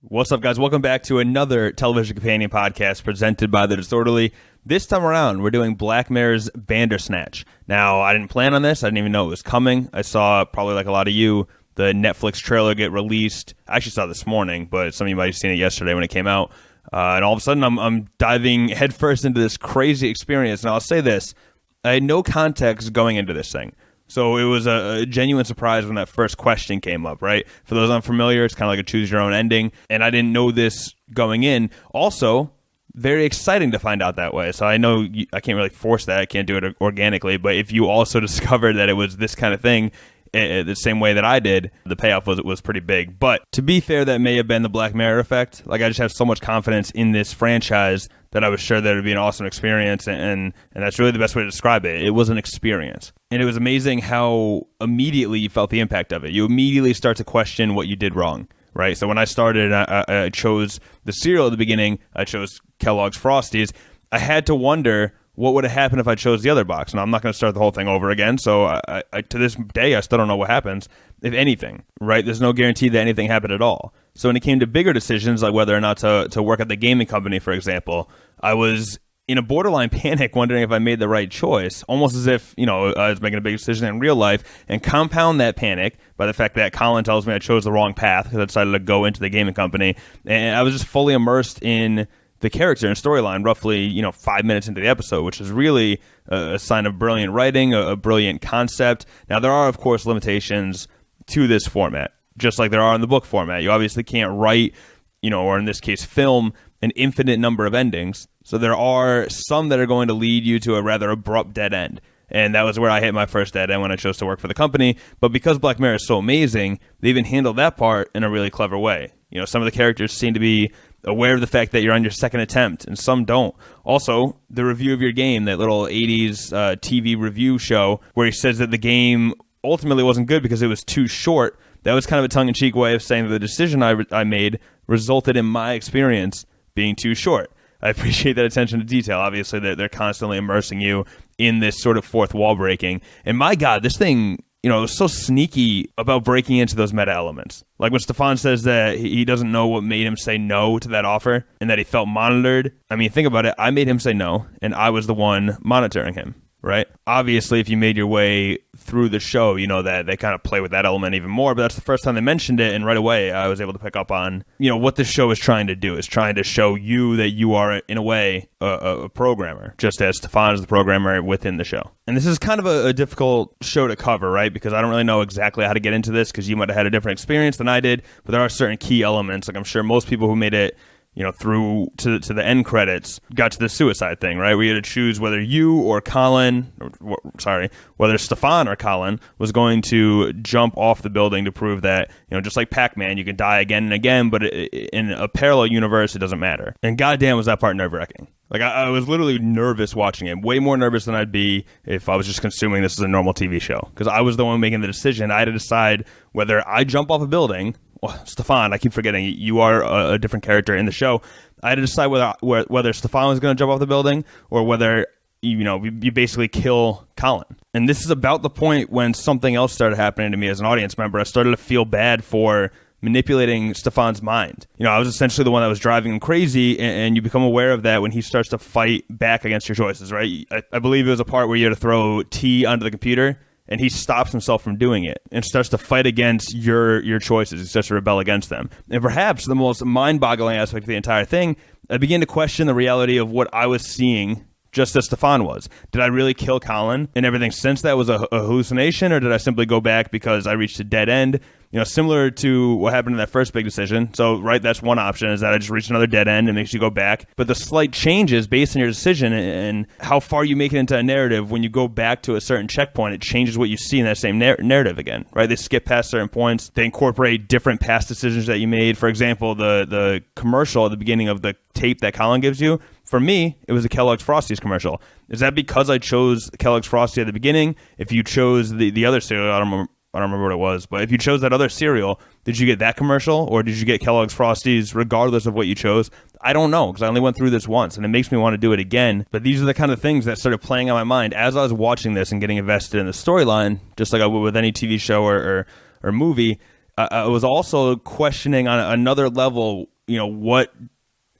What's up, guys? Welcome back to another Television Companion podcast presented by The Disorderly. This time around, we're doing Black Mirror's Bandersnatch. Now, I didn't plan on this. I didn't even know it was coming. I saw, probably like a lot of you, the Netflix trailer get released. I actually saw it this morning, but some of you might have seen it yesterday when it came out. And all of a sudden, I'm diving headfirst into this crazy experience. And I'll say this, I had no context going into this thing. So it was a genuine surprise when that first question came up, right? For those unfamiliar, it's kind of like a choose-your-own ending, and I didn't know this going in. Also, very exciting to find out that way. So I know I can't really force that. I can't do it organically, but if you also discovered that it was this kind of thing the same way that I did, the payoff was pretty big. But to be fair, that may have been the Black Mirror effect. Like, I just have so much confidence in this franchise that I was sure that it would be an awesome experience, and that's really the best way to describe it. It was an experience. And it was amazing how immediately you felt the impact of it. You immediately start to question what you did wrong, right? So when I started, I chose the cereal at the beginning. I chose Kellogg's Frosties. I had to wonder what would have happened if I chose the other box. And I'm not going to start the whole thing over again. So I to this day, I still don't know what happens, if anything, right? There's no guarantee that anything happened at all. So when it came to bigger decisions, like whether or not to work at the gaming company, for example, I was in a borderline panic wondering if I made the right choice, almost as if, I was making a big decision in real life, and compound that panic by the fact that Colin tells me I chose the wrong path because I decided to go into the gaming company. And I was just fully immersed in the character and storyline roughly, 5 minutes into the episode, which is really a sign of brilliant writing, a brilliant concept. Now, there are, of course, limitations to this format, just like there are in the book format. You obviously can't write, or in this case, film an infinite number of endings. So there are some that are going to lead you to a rather abrupt dead end. And that was where I hit my first dead end when I chose to work for the company. But because Black Mirror is so amazing, they even handled that part in a really clever way. Some of the characters seem to be aware of the fact that you're on your second attempt, and some don't. Also, the review of your game, that little 80s TV review show where he says that the game ultimately wasn't good because it was too short, that was kind of a tongue-in-cheek way of saying that the decision I made resulted in my experience being too short. I appreciate that attention to detail. Obviously, they're constantly immersing you in this sort of fourth wall breaking. And my God, this thing, it was so sneaky about breaking into those meta elements. Like when Stefan says that he doesn't know what made him say no to that offer and that he felt monitored. I mean, think about it. I made him say no, and I was the one monitoring him, right? Obviously, if you made your way through the show, that they kind of play with that element even more, but that's the first time they mentioned it, and right away I was able to pick up on, what this show is trying to do. Is trying to show you that you are, in a way, a programmer, just as Stefan is the programmer within the show. And this is kind of a difficult show to cover, right? Because I don't really know exactly how to get into this, because you might have had a different experience than I did, but there are certain key elements, like I'm sure most people who made it through to the end credits, got to the suicide thing, right? We had to choose whether you or whether Stefan or Colin was going to jump off the building to prove that, just like Pac-Man, you can die again and again, but in a parallel universe, it doesn't matter. And goddamn was that part nerve-wracking. Like, I was literally nervous watching it, way more nervous than I'd be if I was just consuming this as a normal TV show. Because I was the one making the decision. I had to decide whether I jump off a building. Well, Stefan, I keep forgetting, you are a different character in the show. I had to decide whether Stefan was going to jump off the building or whether, you basically kill Colin. And this is about the point when something else started happening to me as an audience member. I started to feel bad for manipulating Stefan's mind. I was essentially the one that was driving him crazy, and you become aware of that when he starts to fight back against your choices, right? I believe it was a part where you had to throw tea onto the computer, and he stops himself from doing it and starts to fight against your choices. He starts to rebel against them. And perhaps the most mind-boggling aspect of the entire thing, I began to question the reality of what I was seeing just as Stefan was. Did I really kill Colin, and everything since that was a hallucination, or did I simply go back because I reached a dead end? Similar to what happened in that first big decision. So, right, that's one option, is that I just reached another dead end and makes you go back. But the slight changes based on your decision and how far you make it into a narrative, when you go back to a certain checkpoint, it changes what you see in that same narrative again, right? They skip past certain points. They incorporate different past decisions that you made. For example, the commercial at the beginning of the tape that Colin gives you, for me, it was a Kellogg's Frosties commercial. Is that because I chose Kellogg's Frosty at the beginning? If you chose the other cereal, I don't remember what it was, but if you chose that other cereal, did you get that commercial, or did you get Kellogg's Frosties regardless of what you chose? I don't know, because I only went through this once, and it makes me want to do it again. But these are the kind of things that started playing on my mind as I was watching this and getting invested in the storyline, just like I would with any TV show or movie. I was also questioning on another level,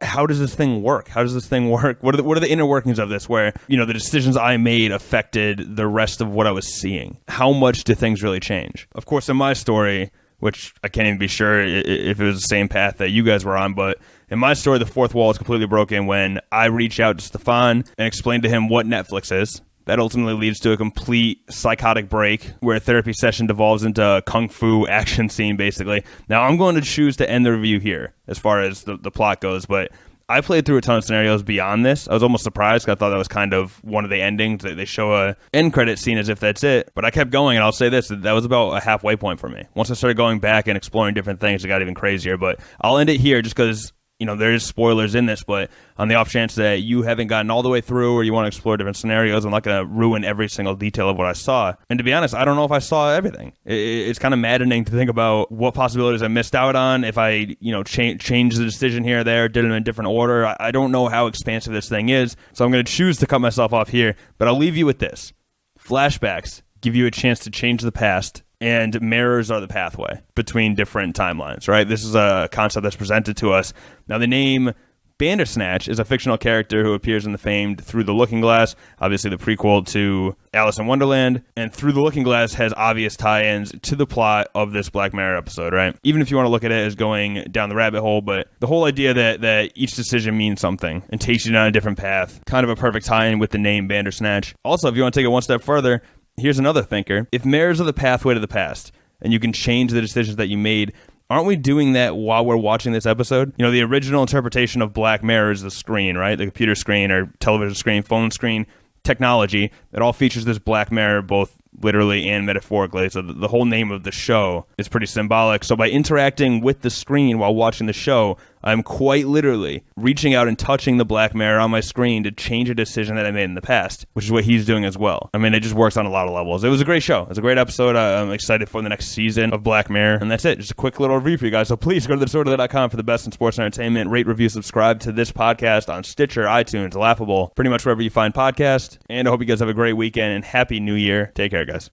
how does this thing work? How does this thing work? What are the inner workings of this where, the decisions I made affected the rest of what I was seeing? How much do things really change? Of course, in my story, which I can't even be sure if it was the same path that you guys were on, but in my story, the fourth wall is completely broken when I reach out to Stefan and explain to him what Netflix is. That ultimately leads to a complete psychotic break where a therapy session devolves into a kung fu action scene, basically. Now, I'm going to choose to end the review here as far as the plot goes, but I played through a ton of scenarios beyond this. I was almost surprised because I thought that was kind of one of the endings. They show a end credit scene as if that's it, but I kept going, and I'll say this, that was about a halfway point for me. Once I started going back and exploring different things, it got even crazier, but I'll end it here just because there's spoilers in this, but on the off chance that you haven't gotten all the way through or you want to explore different scenarios, I'm not going to ruin every single detail of what I saw. And to be honest, I don't know if I saw everything. It's kind of maddening to think about what possibilities I missed out on, if I, changed the decision here or there, did it in a different order. I don't know how expansive this thing is, so I'm going to choose to cut myself off here, but I'll leave you with this. Flashbacks give you a chance to change the past, and mirrors are the pathway between different timelines, right? This is a concept that's presented to us. Now, the name Bandersnatch is a fictional character who appears in the famed Through the Looking Glass, obviously the prequel to Alice in Wonderland, and Through the Looking Glass has obvious tie-ins to the plot of this Black Mirror episode, right? Even if you want to look at it as going down the rabbit hole, but the whole idea that each decision means something and takes you down a different path, kind of a perfect tie-in with the name Bandersnatch. Also, if you want to take it one step further, here's another thinker. If mirrors are the pathway to the past, and you can change the decisions that you made, aren't we doing that while we're watching this episode? The original interpretation of Black Mirror is the screen, right? The computer screen or television screen, phone screen, technology. It all features this Black Mirror, both literally and metaphorically. So the whole name of the show is pretty symbolic. So by interacting with the screen while watching the show, I'm quite literally reaching out and touching the Black Mirror on my screen to change a decision that I made in the past, which is what he's doing as well. I mean, it just works on a lot of levels. It was a great show. It's a great episode. I'm excited for the next season of Black Mirror. And that's it. Just a quick little review for you guys. So please go to thedisorderly.com for the best in sports and entertainment. Rate, review, subscribe to this podcast on Stitcher, iTunes, Laughable, pretty much wherever you find podcasts. And I hope you guys have a great weekend and Happy New Year. Take care, guys.